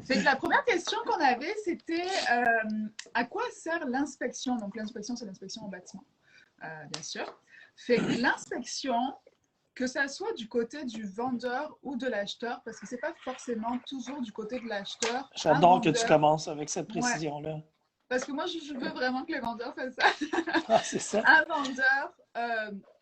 Fait que la première question qu'on avait, c'était à quoi sert l'inspection? Donc l'inspection, c'est l'inspection en bâtiment, bien sûr. Fait que l'inspection, que ça soit du côté du vendeur ou de l'acheteur, parce que c'est pas forcément toujours du côté de l'acheteur, un J'adore que tu vendeur, commences avec cette ouais, précision-là. parce que moi je veux vraiment que le vendeur fasse ça. Ah, c'est ça. Un vendeur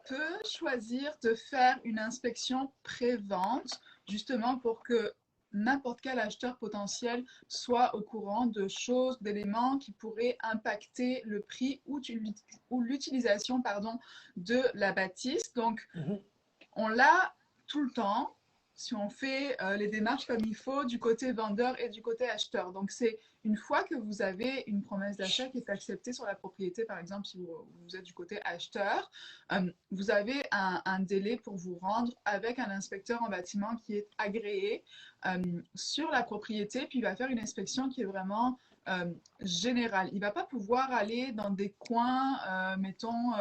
peut choisir de faire une inspection pré-vente, justement pour que n'importe quel acheteur potentiel soit au courant de choses, d'éléments qui pourraient impacter le prix ou l'utilisation de la bâtisse. Donc, on l'a tout le temps si on fait les démarches comme il faut du côté vendeur et du côté acheteur. Donc, c'est une fois que vous avez une promesse d'achat qui est acceptée sur la propriété, par exemple, si vous êtes du côté acheteur, vous avez un délai pour vous rendre avec un inspecteur en bâtiment qui est agréé sur la propriété, puis il va faire une inspection qui est vraiment générale. Il ne va pas pouvoir aller dans des coins, mettons,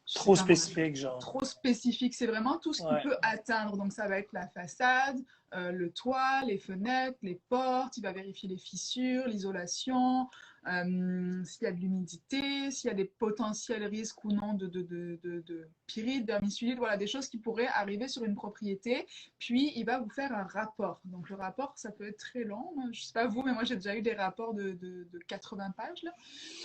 je sais Trop pas moi, spécifique, genre. trop spécifique. C'est vraiment tout ce qu'il Ouais. peut atteindre. Donc, ça va être la façade, le toit, les fenêtres, les portes. Il va vérifier les fissures, l'isolation, s'il y a de l'humidité, s'il y a des potentiels risques ou non de pyrites, vermiculite, voilà, des choses qui pourraient arriver sur une propriété. Puis, il va vous faire un rapport. Donc, le rapport, ça peut être très long. Je ne sais pas vous, mais moi, j'ai déjà eu des rapports de 80 pages. Là.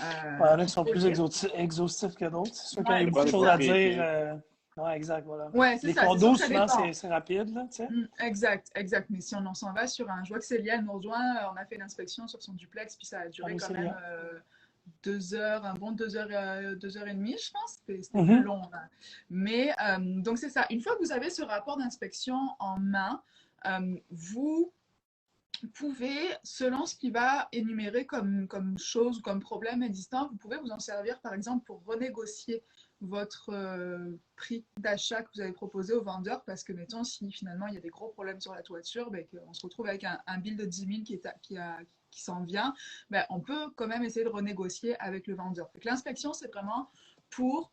Ouais, il y en a qui Qu'il sont faut plus lire. exhaustifs que d'autres. C'est sûr qu'il y Ouais, a Ça dépend beaucoup de des choses à propriétés. dire. Ouais, exact, voilà. ouais, c'est Les ça. C'est sûr condos, que ça souvent, dépend. c'est rapide, là, tu sais. Exact, exact. Mais si on s'en va sur un. Je vois que Célia nous rejoint. On a fait l'inspection sur son duplex, puis ça a duré Allô, quand même Célia. 2 heures, un bon 2 heures, 2 heures et demie, je pense. C'était plus Mhm. long. Là. Mais donc, c'est ça. Une fois que vous avez ce rapport d'inspection en main, vous pouvez, selon ce qui va énumérer comme chose ou comme problème existant, vous pouvez vous en servir, par exemple, pour renégocier votre prix d'achat que vous avez proposé au vendeur, parce que, mettons, si finalement il y a des gros problèmes sur la toiture, ben, qu'on se retrouve avec un bill de 10 000 qui s'en vient, ben, on peut quand même essayer de renégocier avec le vendeur. L'inspection, c'est vraiment pour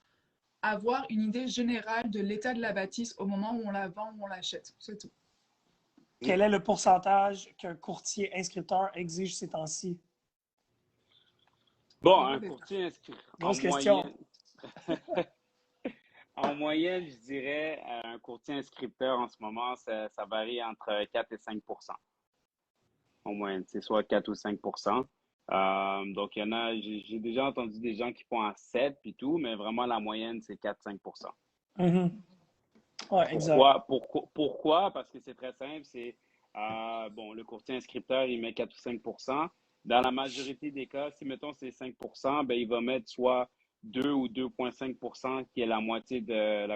avoir une idée générale de l'état de la bâtisse au moment où on la vend ou on l'achète. C'est tout. Quel est le pourcentage qu'un courtier inscripteur exige ces temps-ci? Bon, un courtier inscrit en Grosse question. moyenne, en moyenne, je dirais, un courtier inscripteur en ce moment, ça varie entre 4 et 5 en moyenne. C'est soit 4 ou 5 Donc, il y en a, j'ai déjà entendu des gens qui font un 7 puis tout, mais vraiment, la moyenne, c'est 4-5 Mhm. Ouais, exact. Pourquoi? Parce que c'est très simple. Bon, le courtier inscripteur, il met 4 ou 5 Dans la majorité des cas, si mettons c'est 5 ben, il va mettre soit 2 ou 2,5 qui est la moitié de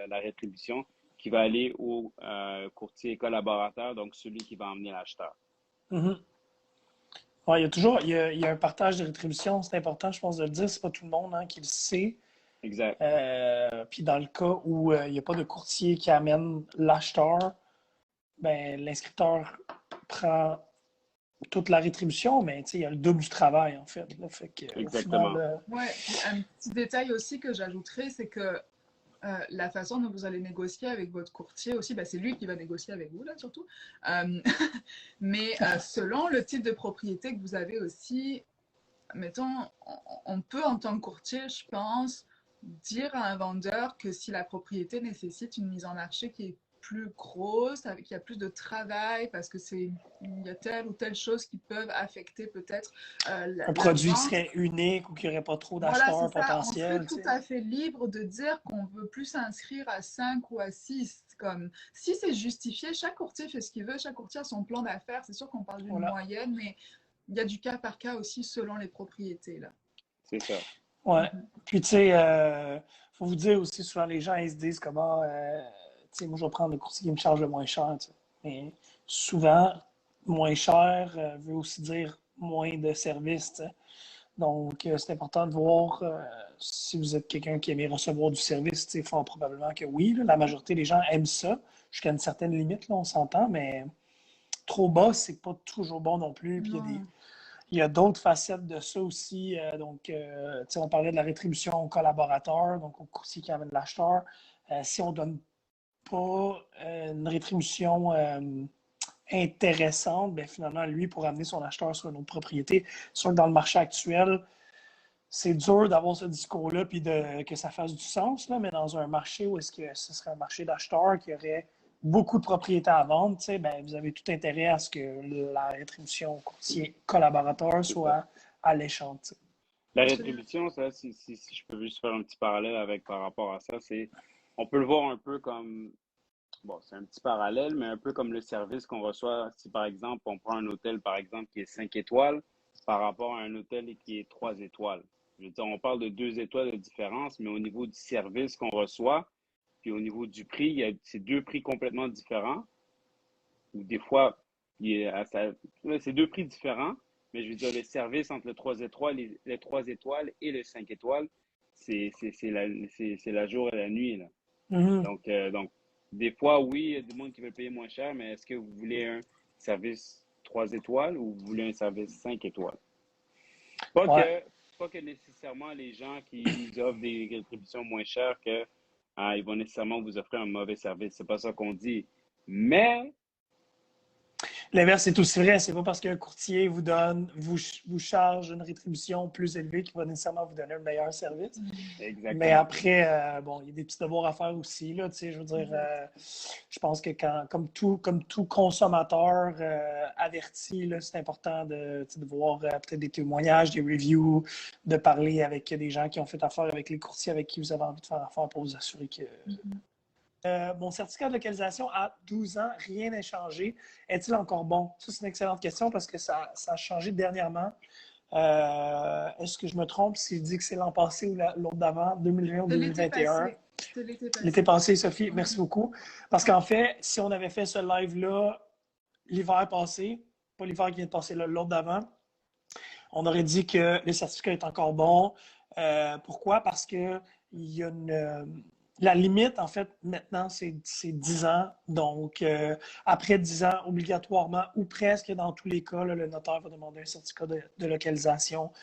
la rétribution, qui va aller au courtier collaborateur, donc celui qui va emmener l'acheteur. Mhm. Ouais, il y a toujours il y a un partage de rétribution, c'est important, je pense, de le dire. C'est pas tout le monde qui le sait. Exact. Puis dans le cas où il n'y a pas de courtier qui amène l'acheteur, ben, l'inscripteur prend toute la rétribution, mais il y a le double du travail, en fait. Là. Fait que, au Exactement. final, Ouais, puis un petit détail aussi que j'ajouterais, c'est que la façon dont vous allez négocier avec votre courtier aussi, bah, c'est lui qui va négocier avec vous, là, surtout. Euh, mais selon le type de propriété que vous avez aussi, mettons, on peut en tant que courtier, je pense, dire à un vendeur que si la propriété nécessite une mise en marché qui est plus grosse, avec il y a plus de travail, parce que il y a telle ou telle chose qui peuvent affecter peut-être un la produit qui vente. serait unique ou qu'il n'y aurait pas trop Voilà, c'est d'acheteurs ça. On serait potentiels. tout à fait libre de dire qu'on veut plus s'inscrire à 5 ou à 6. Comme, si c'est justifié, chaque courtier fait ce qu'il veut, chaque courtier a son plan d'affaires. C'est sûr qu'on parle d'une Voilà. moyenne, mais il y a du cas par cas aussi selon les propriétés. Là. C'est ça. Ouais. Puis, tu sais, faut vous dire aussi, souvent, les gens, ils se disent comment, tu sais, moi, je vais prendre le courtier qui me charge le moins cher. T'sais. Mais souvent, moins cher veut aussi dire moins de services. T'sais. Donc, c'est important de voir si vous êtes quelqu'un qui aime recevoir du service. Fort probablement que oui. Là, la majorité des gens aiment ça. Jusqu'à une certaine limite, là, on s'entend, mais trop bas, c'est pas toujours bon non plus. Puis Non. il y a d'autres facettes de ça aussi. Donc, on parlait de la rétribution au collaborateur, donc au courtier qui amène l'acheteur. Si on ne donne pas une rétribution intéressante, bien, finalement, lui, pour amener son acheteur sur une autre propriété. C'est sûr que dans le marché actuel, c'est dur d'avoir ce discours-là puis que ça fasse du sens, là, mais dans un marché où est-ce que ce serait un marché d'acheteurs qui aurait beaucoup de propriétés à vendre, ben, vous avez tout intérêt à ce que la rétribution au courtier collaborateur soit alléchante. La rétribution, ça, si je peux juste faire un petit parallèle avec par rapport à ça, on peut le voir un peu comme, bon, c'est un petit parallèle, mais un peu comme le service qu'on reçoit si, par exemple, on prend un hôtel, par exemple, qui est 5 étoiles par rapport à un hôtel qui est 3 étoiles. Je veux dire, on parle de 2 étoiles de différence, mais au niveau du service qu'on reçoit, puis au niveau du prix, c'est 2 prix complètement différents. Ou des fois, c'est 2 prix différents, mais je veux dire, le service entre le 3 étoiles, les 3 étoiles et le 5 étoiles, c'est la jour et la nuit, là. Mhm. Donc, des fois, oui, il y a du monde qui veut payer moins cher, mais est-ce que vous voulez un service 3 étoiles ou vous voulez un service 5 étoiles? Pas Ouais. que, pas que nécessairement les gens qui vous offrent des rétributions moins chères ils vont nécessairement vous offrir un mauvais service. C'est pas ça qu'on dit. Mais, L'inverse est aussi vrai. C'est pas parce qu'un courtier vous charge une rétribution plus élevée qu'il va nécessairement vous donner un meilleur service. Mais exactement. après, bon, il y a des petits devoirs à faire aussi, là, je veux dire, je pense que comme tout consommateur averti, là, c'est important de voir peut-être des témoignages, des reviews, de parler avec des gens qui ont fait affaire avec les courtiers avec qui vous avez envie de faire affaire pour vous assurer que mon certificat de localisation à 12 ans, rien n'a changé. Est-il encore bon? Ça, c'est une excellente question parce que ça a changé dernièrement. Est-ce que je me trompe si je dis que c'est l'an passé ou l'autre d'avant, 2020 ou De l'été 2021? passé. De l'été passé. L'été passé, Sophie, merci beaucoup. Parce qu'en fait, si on avait fait ce live-là l'hiver passé, pas l'hiver qui vient de passer, l'autre d'avant, on aurait dit que le certificat est encore bon. Pourquoi? Parce que il y a la limite, en fait, maintenant, c'est 10 ans. Donc, après 10 ans, obligatoirement, ou presque dans tous les cas, là, le notaire va demander un certificat de localisation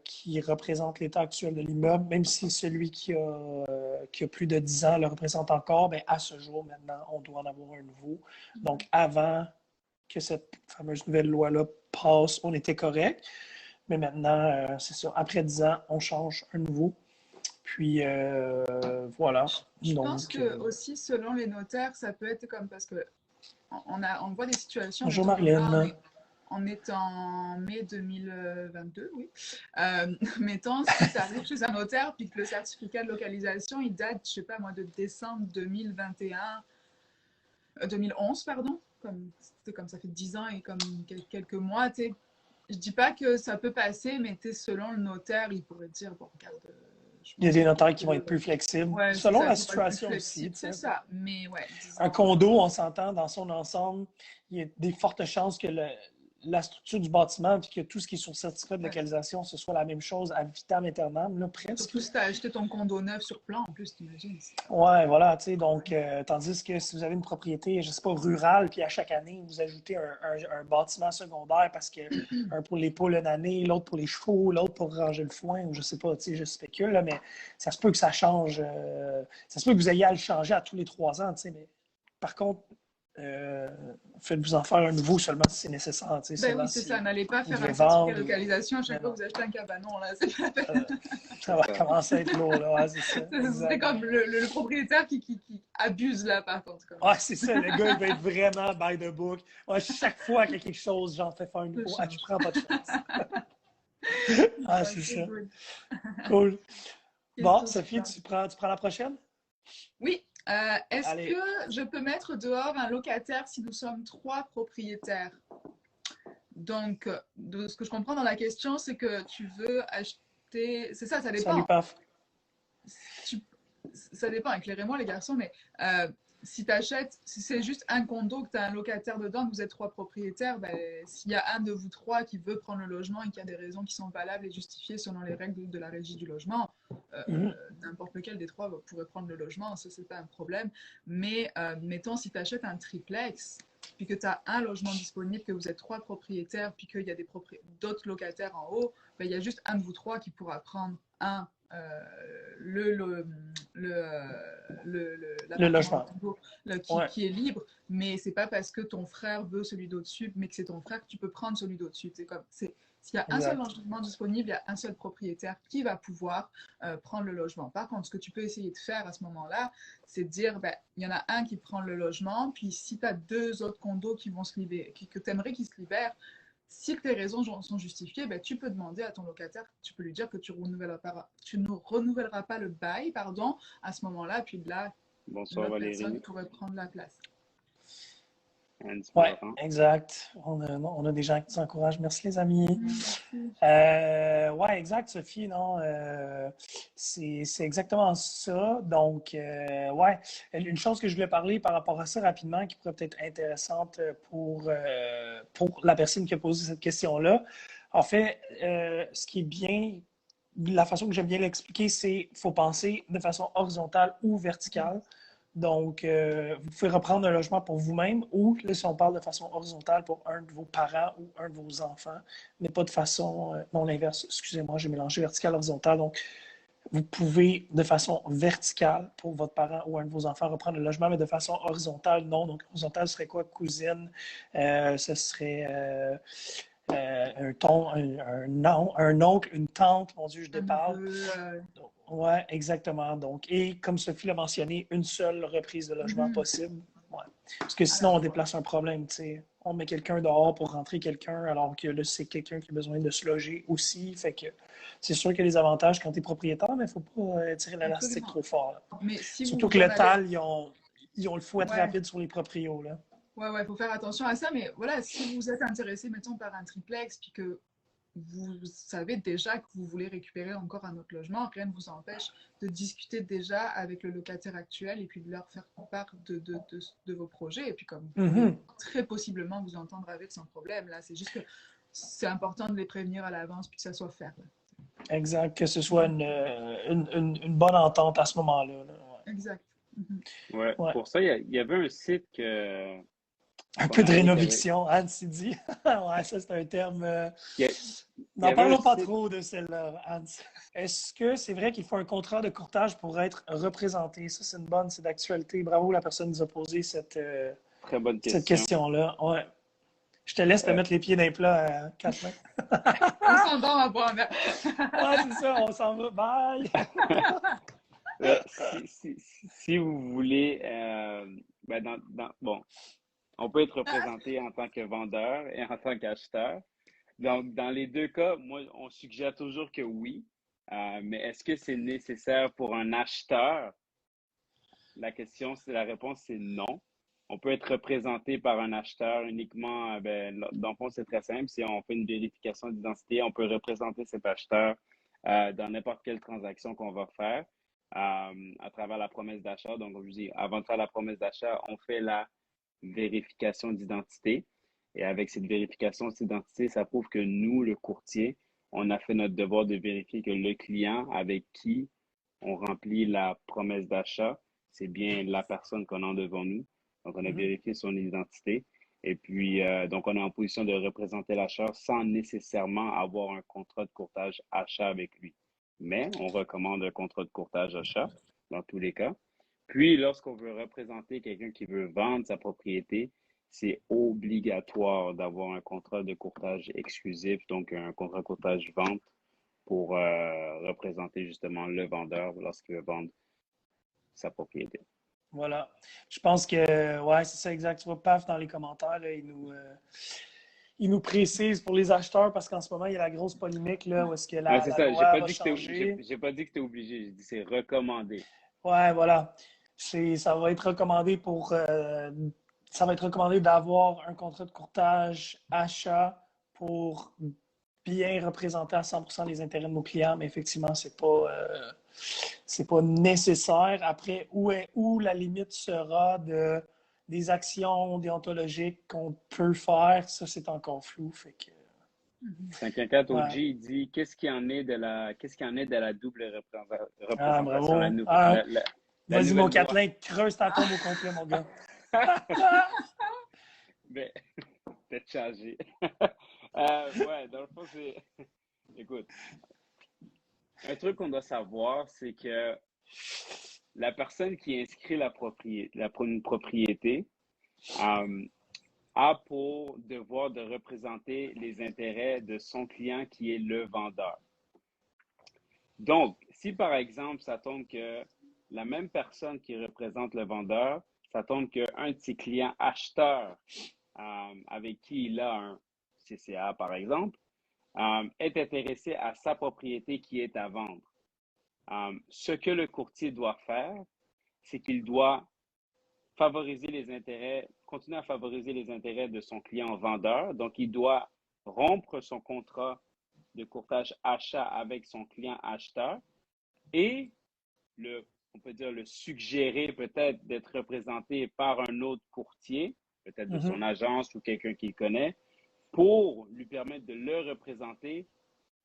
qui représente l'état actuel de l'immeuble. Même si celui qui a plus de 10 ans le représente encore, bien, à ce jour, maintenant, on doit en avoir un nouveau. Donc, avant que cette fameuse nouvelle loi-là passe, on était correct. Mais maintenant, c'est ça. Après 10 ans, on change un nouveau. Puis, voilà. Je pense que aussi, selon les notaires, ça peut être comme parce que on voit des situations. Bonjour Mettons, Marlène. on est en mai 2022, oui. Mettons, si tu arrives chez un notaire puis que le certificat de localisation, il date, je sais pas moi, de décembre 2021, 2011, pardon. Comme ça fait 10 ans et comme quelques mois, tu sais. Je dis pas que ça peut passer, mais selon le notaire, il pourrait dire, bon, regarde, il y a des notaires qui vont être plus flexibles. ouais, selon ça, la situation aussi. C'est ça, mais ouais. Disons... Un condo, on s'entend dans son ensemble, il y a des fortes chances que la structure du bâtiment et que tout ce qui est sur le certificat de localisation, ce soit la même chose à vitam aeternam, là, presque. Surtout si tu as acheté ton condo neuf sur plan, en plus, t'imagines. Ouais, voilà, tu sais, donc, tandis que si vous avez une propriété, je sais pas, rurale, puis à chaque année, vous ajoutez un bâtiment secondaire parce que un pour les poules une année, l'autre pour les chevaux, l'autre pour ranger le foin, ou je sais pas, tu sais, je spécule, là, mais ça se peut que ça change, ça se peut que vous ayez à le changer à tous les 3 ans, tu sais, mais par contre, faites-vous en faire un nouveau seulement si c'est nécessaire. Ben oui, c'est ça. N'allez pas faire un certificat de localisation à chaque fois que vous achetez un cabanon. Là, ça va commencer à être lourd. Là. Ouais, c'est ça. C'est comme le propriétaire qui abuse là, par contre. Comme. Ouais, c'est ça. Le gars, il va être vraiment by the book. Ouais, chaque fois qu'il y a quelque chose, j'en fais faire un nouveau. Ah, tu prends pas de chance. Ah, c'est ça. Cool. Bon, Sophie, tu prends la prochaine? Oui. Est-ce que je peux mettre dehors un locataire si nous sommes 3 propriétaires? Donc, de ce que je comprends dans la question, c'est que tu veux acheter... C'est ça dépend. Salut, Paf. Ça dépend, éclairez-moi les garçons, mais si tu achètes, si c'est juste un condo, que tu as un locataire dedans, que vous êtes 3 propriétaires, ben, s'il y a un de vous 3 qui veut prendre le logement et qu'il y a des raisons qui sont valables et justifiées selon les règles de la régie du logement, n'importe lequel des 3 pourrait prendre le logement, ça c'est pas un problème. Mais mettons, si tu achètes un triplex, puis que tu as un logement disponible, que vous êtes 3 propriétaires, puis qu'il y a d'autres locataires en haut, ben, il y a juste un de vous 3 qui pourra prendre un, le, le, Le l'appartement logement. Ouais, qui est libre, mais c'est pas parce que ton frère veut celui d'au-dessus, mais que c'est ton frère que tu peux prendre celui d'au-dessus. C'est comme, s'il y a un seul exact. logement disponible, il y a un seul propriétaire qui va pouvoir prendre le logement. Par contre, ce que tu peux essayer de faire à ce moment-là, c'est de dire, ben, il y en a un qui prend le logement, puis si tu as deux autres condos qui vont se libérer, que tu aimerais qu'ils se libèrent, si tes raisons sont justifiées, ben, tu peux demander à ton locataire, tu peux lui dire que tu ne renouvelleras pas le bail, pardon, à ce moment-là, puis là, Bonsoir l'autre personne Valérie, pourrait prendre la place. Anne Ouais, Florent. exact. On a des gens qui nous encouragent. Merci, les amis. Merci. Ouais, exact, Sophie, non. C'est exactement ça. Donc, ouais, une chose que je voulais parler par rapport à ça rapidement, qui pourrait peut-être être intéressante pour la personne qui a posé cette question-là. En fait, ce qui est bien, la façon que j'aime bien l'expliquer, c'est qu'il faut penser de façon horizontale ou verticale. Donc, vous pouvez reprendre un logement pour vous-même ou, là, si on parle de façon horizontale, pour un de vos parents ou un de vos enfants, mais pas de façon, non l'inverse, excusez-moi, j'ai mélangé vertical horizontale. Donc, vous pouvez de façon verticale pour votre parent ou un de vos enfants reprendre le logement, mais de façon horizontale, non. Donc, horizontale serait quoi? Cousine, ce serait un oncle, une tante, mon Dieu, je Un déparle. neveu. Oui, exactement. Donc, et comme Sophie l'a mentionné, une seule reprise de logement possible. Ouais. Parce que À sinon, la on fois. déplace un problème. T'sais. On met quelqu'un dehors pour rentrer quelqu'un, alors que là, c'est quelqu'un qui a besoin de se loger aussi. Fait que c'est sûr qu'il y a des avantages quand tu es propriétaire, mais il ne faut pas tirer l'élastique Absolument. trop fort. Là. Mais si Surtout vous que en le avez. TAL, ils ont le fouet Ouais, rapide sur les proprios. Là. ouais, ouais, faut faire attention à ça. Mais voilà, si vous êtes intéressé, mettons, par un triplex, puis que vous savez déjà que vous voulez récupérer encore un autre logement, rien ne vous empêche de discuter déjà avec le locataire actuel et puis de leur faire part de vos projets. Et puis comme vous pouvez Mhm. très possiblement vous entendre avec sans problème, là, c'est juste que c'est important de les prévenir à l'avance puis que ça soit fait. Exact. Que ce soit une bonne entente à ce moment-là. Là. Exact. Mhm. Ouais, Ouais. Ouais. pour ça, il y avait un site Un qu'on peu de avait qui avait. rénoviction, Anne s'est dit. Ouais, ça, c'est un terme. Il y, a- il y N'en avait un parlons pas site, trop de celle-là, Anne. Est-ce que c'est vrai qu'il faut un contrat de courtage pour être représenté? Ça, c'est une bonne, c'est d'actualité. Bravo, la personne qui nous a posé très bonne cette question. question-là. Ouais. Je te laisse te Euh, mettre les pieds dans les plats, Kathleen. On s'entend à boire. Ouais, c'est ça, on s'en va. Bye! si vous voulez, ben bon, on peut être représenté en tant que vendeur et en tant qu'acheteur. Donc, dans les deux cas, moi, on suggère toujours que oui. Mais est-ce que c'est nécessaire pour un acheteur? La réponse, c'est non. On peut être représenté par un acheteur uniquement. Dans le fond, c'est très simple. Si on fait une vérification d'identité, on peut représenter cet acheteur dans n'importe quelle transaction qu'on va faire à travers la promesse d'achat. Donc, comme je dis, avant de faire la promesse d'achat, on fait la vérification d'identité. Et avec cette vérification d'identité, ça prouve que nous, le courtier, on a fait notre devoir de vérifier que le client avec qui on remplit la promesse d'achat, c'est bien la personne qu'on a devant nous. Donc, on a Mhm. vérifié son identité. Et puis, donc, on est en position de représenter l'acheteur sans nécessairement avoir un contrat de courtage achat avec lui. Mais on recommande un contrat de courtage achat dans tous les cas. Puis, lorsqu'on veut représenter quelqu'un qui veut vendre sa propriété, c'est obligatoire d'avoir un contrat de courtage exclusif, donc un contrat de courtage vente pour représenter justement le vendeur lorsqu'il veut vendre sa propriété. Voilà. Je pense que, ouais, c'est ça exact. Tu vois, paf, dans les commentaires, là, il nous précise pour les acheteurs parce qu'en ce moment, il y a la grosse polémique là, où est-ce que Ouais, la, c'est la ça. J'ai loi pas va dit que t'es, changer. j'ai pas dit que t'es obligé. J'ai dit c'est recommandé. Ouais, voilà. Ça va être recommandé ça va être recommandé d'avoir un contrat de courtage achat pour bien représenter à 100% les intérêts de nos clients, mais effectivement, c'est pas nécessaire. Après, où la limite sera des actions déontologiques qu'on peut faire, ça, c'est encore flou. Fait que, 514 ouais. OG, il dit qu'est-ce qu'il en est de la double Ah, représentation, bravo. Ah, la vas-y, mon nouvelle loi. Catlin, creuse ta tombe au complet, mon gars. Ben, peut-être chargé. Ouais, dans le fond, c'est. Écoute, Un truc qu'on doit savoir, c'est que la personne qui inscrit une propriété euh, a pour devoir de représenter les intérêts de son client qui est le vendeur. Donc, si par exemple, ça tombe que la même personne qui représente le vendeur, ça tombe qu'un de ses clients acheteurs avec qui il a un CCA, par exemple, est intéressé à sa propriété qui est à vendre. Ce que le courtier doit faire, c'est qu'il doit favoriser les intérêts, continuer à favoriser les intérêts de son client vendeur. Donc, il doit rompre son contrat de courtage achat avec son client acheteur et on peut dire le suggérer peut-être d'être représenté par un autre courtier, peut-être de son agence ou quelqu'un qu'il connaît, pour lui permettre de le représenter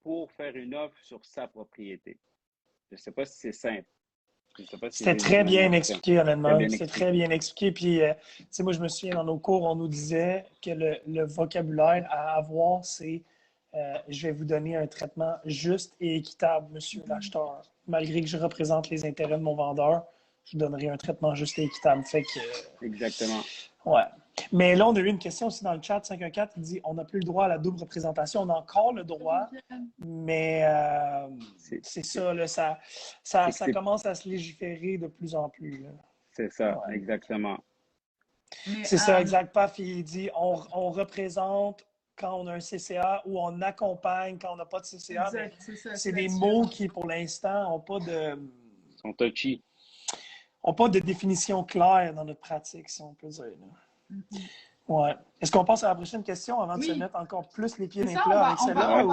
pour faire une offre sur sa propriété. Je ne sais pas si c'est simple. Je ne sais pas si C'était j'ai très vraiment bien fait. expliqué, Très honnêtement. bien C'est très expliqué. bien expliqué. Puis, tu sais, moi, je me souviens, dans nos cours, on nous disait que le vocabulaire à avoir, c'est je vais vous donner un traitement juste et équitable, monsieur l'acheteur. Malgré que je représente les intérêts de mon vendeur, je vous donnerai un traitement juste et équitable. Fait que, Exactement. ouais. Mais là, on a eu une question aussi dans le chat, 514, il dit on n'a plus le droit à la double représentation. On a encore le droit, mais c'est ça, là, ça commence à se légiférer de plus en plus. Là. C'est ça, Ouais. exactement. C'est ça, exact. Paf, il dit on représente quand on a un CCA ou on accompagne quand on n'a pas de CCA. Exact, mais c'est des mots qui, pour l'instant, Sont touchy. n'ont pas de définition claire dans notre pratique, si on peut dire. Ouais. Est-ce qu'on passe à la prochaine question avant de se mettre encore plus les pieds dans les plats avec celle-là?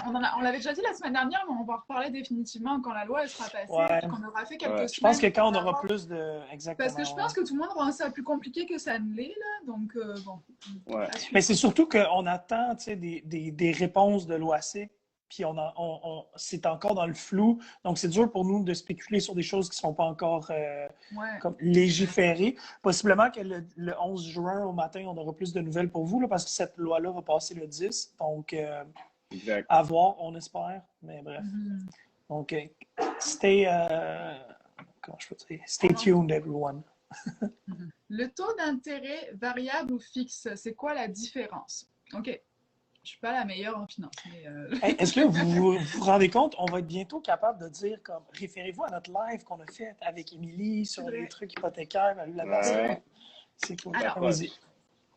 On l'avait déjà dit la semaine dernière, mais on va en reparler définitivement quand la loi elle sera passée Ouais. et qu'on aura fait quelques semaines. Je pense que quand on aura plus de... Exactement. Parce que je pense que tout le monde rend ça plus compliqué que ça ne l'est, là. Donc, bon. Ouais. Mais c'est surtout qu'on attend des réponses de l'OAC, puis c'est encore dans le flou. Donc, c'est dur pour nous de spéculer sur des choses qui ne sont pas encore comme légiférées. Possiblement que le 11 juin au matin, on aura plus de nouvelles pour vous, là, parce que cette loi-là va passer le 10. Donc, à voir, on espère. Mais bref. Donc, stay tuned, everyone. Le taux d'intérêt variable ou fixe, c'est quoi la différence? OK. Je suis pas la meilleure en finance. Est-ce que vous vous rendez compte, on va être bientôt capable de dire comme référez-vous à notre live qu'on a fait avec Émilie sur les trucs hypothécaires, Ouais. C'est cool. Alors,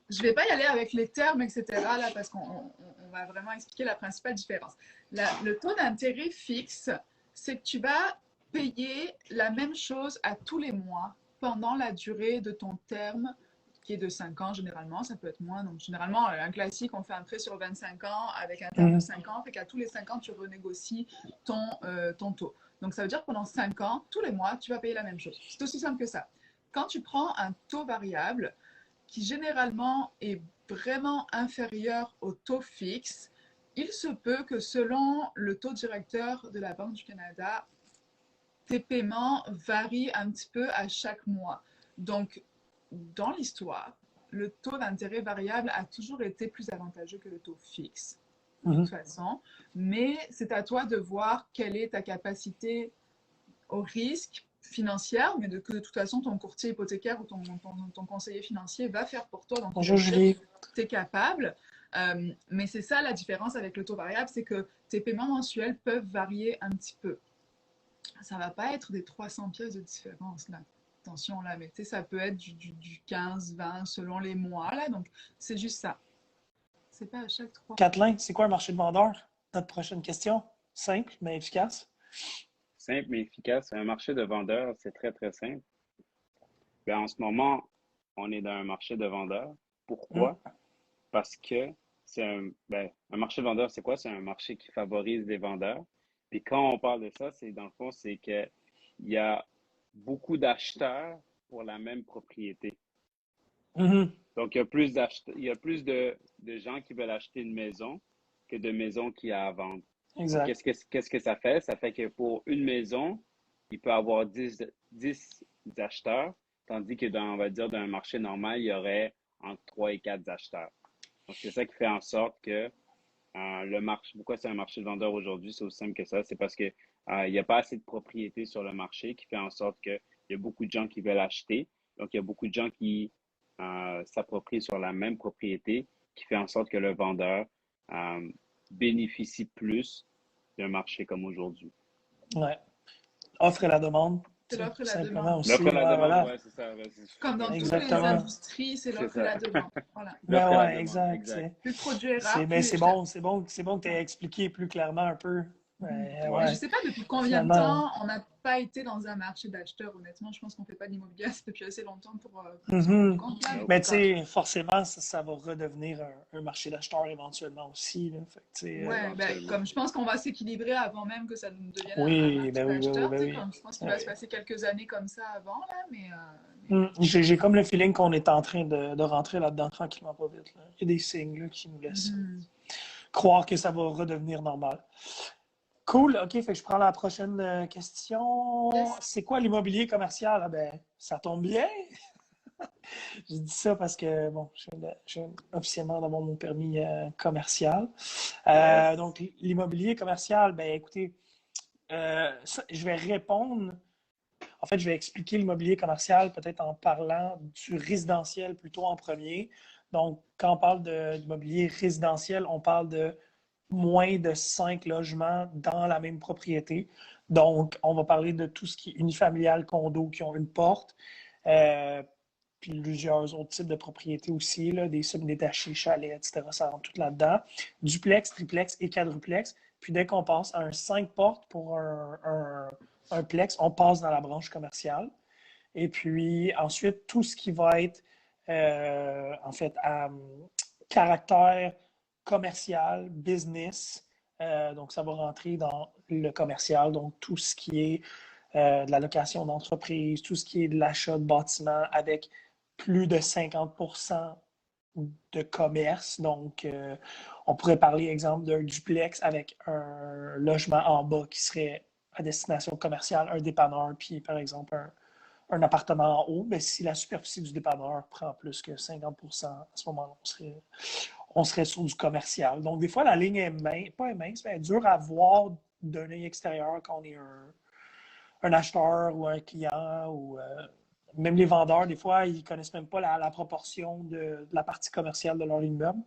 je vais pas y aller avec les termes, etc. là, parce qu'on va vraiment expliquer la principale différence. Le taux d'intérêt fixe, c'est que tu vas payer la même chose à tous les mois pendant la durée de ton terme, qui est de 5 ans généralement, ça peut être moins. Donc généralement, un classique, on fait un prêt sur 25 ans avec un terme de 5 ans, fait qu'à tous les 5 ans, tu renégocies ton taux. Donc ça veut dire que pendant 5 ans, tous les mois, tu vas payer la même chose. C'est aussi simple que ça. Quand tu prends un taux variable, qui généralement est vraiment inférieur au taux fixe, il se peut que selon le taux directeur de la Banque du Canada, tes paiements varient un petit peu à chaque mois. Donc, dans l'histoire, le taux d'intérêt variable a toujours été plus avantageux que le taux fixe, de toute façon. Mais c'est à toi de voir quelle est ta capacité au risque financière, mais que de toute façon, ton courtier hypothécaire ou ton conseiller financier va faire pour toi. Donc, bonjour Julie. Tu es capable. Mais c'est ça la différence avec le taux variable, c'est que tes paiements mensuels peuvent varier un petit peu. Ça ne va pas être des 300 pièces de différence, là. Attention, là, mais tu sais, ça peut être du 15, 20 selon les mois, là. Donc, c'est juste ça. C'est pas à chaque 3. Kathleen, c'est quoi un marché de vendeurs? Notre prochaine question. Simple, mais efficace. Simple mais efficace. Un marché de vendeurs, c'est très, très simple. En ce moment, on est dans un marché de vendeurs. Pourquoi? Parce que c'est un marché de vendeurs, c'est quoi? C'est un marché qui favorise les vendeurs. Puis quand on parle de ça, c'est dans le fond, c'est qu'il y a beaucoup d'acheteurs pour la même propriété. Donc, il y a plus de gens qui veulent acheter une maison que de maisons qu'il y a à vendre. Exact. Qu'est-ce que ça fait? Ça fait que pour une maison, il peut y avoir 10 acheteurs, tandis que on va dire, dans un marché normal, il y aurait entre 3 et 4 acheteurs. Donc, c'est ça qui fait en sorte que Le marché, pourquoi c'est un marché de vendeurs aujourd'hui? C'est aussi simple que ça. C'est parce que il n'y a pas assez de propriété sur le marché qui fait en sorte qu'il y a beaucoup de gens qui veulent acheter. Donc, il y a beaucoup de gens qui s'approprient sur la même propriété, qui fait en sorte que le vendeur euh, bénéficie plus d'un marché comme aujourd'hui. Ouais. Offre et la demande, C'est tu sais, l'offre et tout la simplement demande. aussi. L'offre et la Ouais, demande, voilà. ouais, c'est ça. Ouais, Comme dans toutes les Exactement. industries, c'est c'est l'offre et ça. la demande. Voilà. L'offre Ben et la ouais, demande, exact. exact. Plus le produit est rare, plus il est C'est cher. bon, c'est bon que tu aies expliqué plus clairement un peu. Mais je Ouais. ne Ouais, sais pas depuis combien de finalement. temps on n'a pas été dans un marché d'acheteurs, honnêtement. Je pense qu'on ne fait pas de l'immobilier depuis assez longtemps pour s'en rendre Mhm. compte là, mais Nope. Mais tu sais, forcément, ça va redevenir un marché d'acheteurs éventuellement aussi. Là. Fait que, tu sais, ouais, ben, Éventuellement. comme je pense qu'on va s'équilibrer avant même que ça nous devienne un oui, marché ben oui, ben oui, d'acheteurs, ben tu sais, oui. comme je pense qu'il Ben va se oui. passer quelques années comme ça avant, là, mais oui. J'ai comme le feeling qu'on est en train de rentrer là-dedans tranquillement pas vite. Là. Il y a des signes là, qui nous laissent Mhm. croire que ça va redevenir normal. Cool, ok, fait que je prends la prochaine question. Yes. C'est quoi l'immobilier commercial? Ah ben, ça tombe bien. Je dis ça parce que, bon, je viens officiellement d'avoir mon permis commercial. Yes. Donc, l'immobilier commercial, ben écoutez, je vais répondre. En fait, je vais expliquer l'immobilier commercial peut-être en parlant du résidentiel plutôt en premier. Donc, quand on parle d'immobilier résidentiel, on parle de moins de 5 logements dans la même propriété. Donc, on va parler de tout ce qui est unifamilial, condo qui ont une porte, euh, puis plusieurs autres types de propriétés aussi, là, des semi-détachés, chalets, etc. Ça rentre tout là-dedans. Duplex, triplex et quadruplex. Puis dès qu'on passe à un 5 portes pour un plex, on passe dans la branche commerciale. Et puis ensuite, tout ce qui va être en fait à caractère commercial, business, donc ça va rentrer dans le commercial, donc tout ce qui est de la location d'entreprise, tout ce qui est de l'achat de bâtiments avec plus de 50% de commerce. Donc, on pourrait parler, exemple, d'un duplex avec un logement en bas qui serait à destination commerciale, un dépanneur, puis par exemple un appartement en haut. Mais si la superficie du dépanneur prend plus que 50%, à ce moment-là, on serait sur du commercial. Donc, des fois, la ligne est mince, pas mince, mais elle est dure à voir d'un œil extérieur quand on est un acheteur ou un client ou même les vendeurs, des fois, ils ne connaissent même pas la proportion de la partie commerciale de leur immeuble.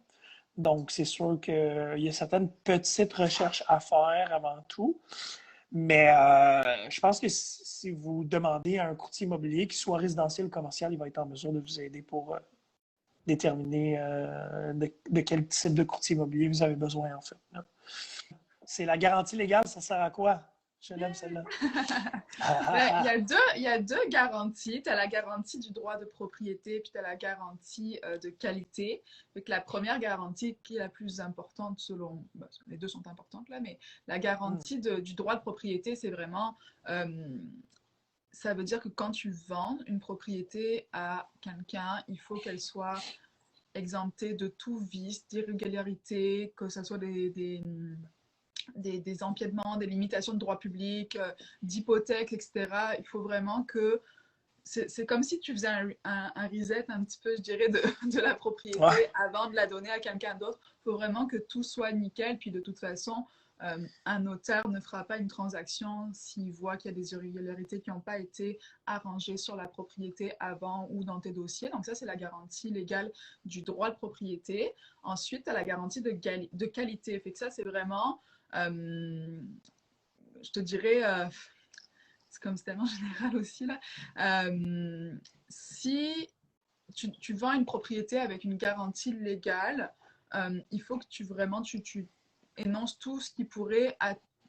Donc, c'est sûr qu'il y a certaines petites recherches à faire avant tout. Mais je pense que si vous demandez à un courtier immobilier, qu'il soit résidentiel ou commercial, il va être en mesure de vous aider pour déterminer de quel type de courtier immobilier vous avez besoin, en fait. C'est la garantie légale, ça sert à quoi? Je l'aime, celle-là. Ben, il y a deux garanties. Tu as la garantie du droit de propriété, puis tu as la garantie de qualité. Fait que la première garantie, qui est la plus importante selon... ben, les deux sont importantes là, mais la garantie du droit de propriété, c'est vraiment... ça veut dire que quand tu vends une propriété à quelqu'un, il faut qu'elle soit exemptée de tout vice, d'irrégularité, que ce soit des empiètements, des limitations de droit public, d'hypothèques, etc. Il faut vraiment que... C'est comme si tu faisais un reset un petit peu, je dirais, de la propriété Ouais, avant de la donner à quelqu'un d'autre. Il faut vraiment que tout soit nickel. Puis de toute façon, un notaire ne fera pas une transaction s'il voit qu'il y a des irrégularités qui n'ont pas été arrangées sur la propriété avant ou dans tes dossiers. Donc ça, c'est la garantie légale du droit de propriété. Ensuite, tu as la garantie de qualité. Fait que ça, c'est vraiment je te dirais, c'est comme c'est tellement général aussi là. Si tu vends une propriété avec une garantie légale, il faut que tu énonces tout ce qui pourrait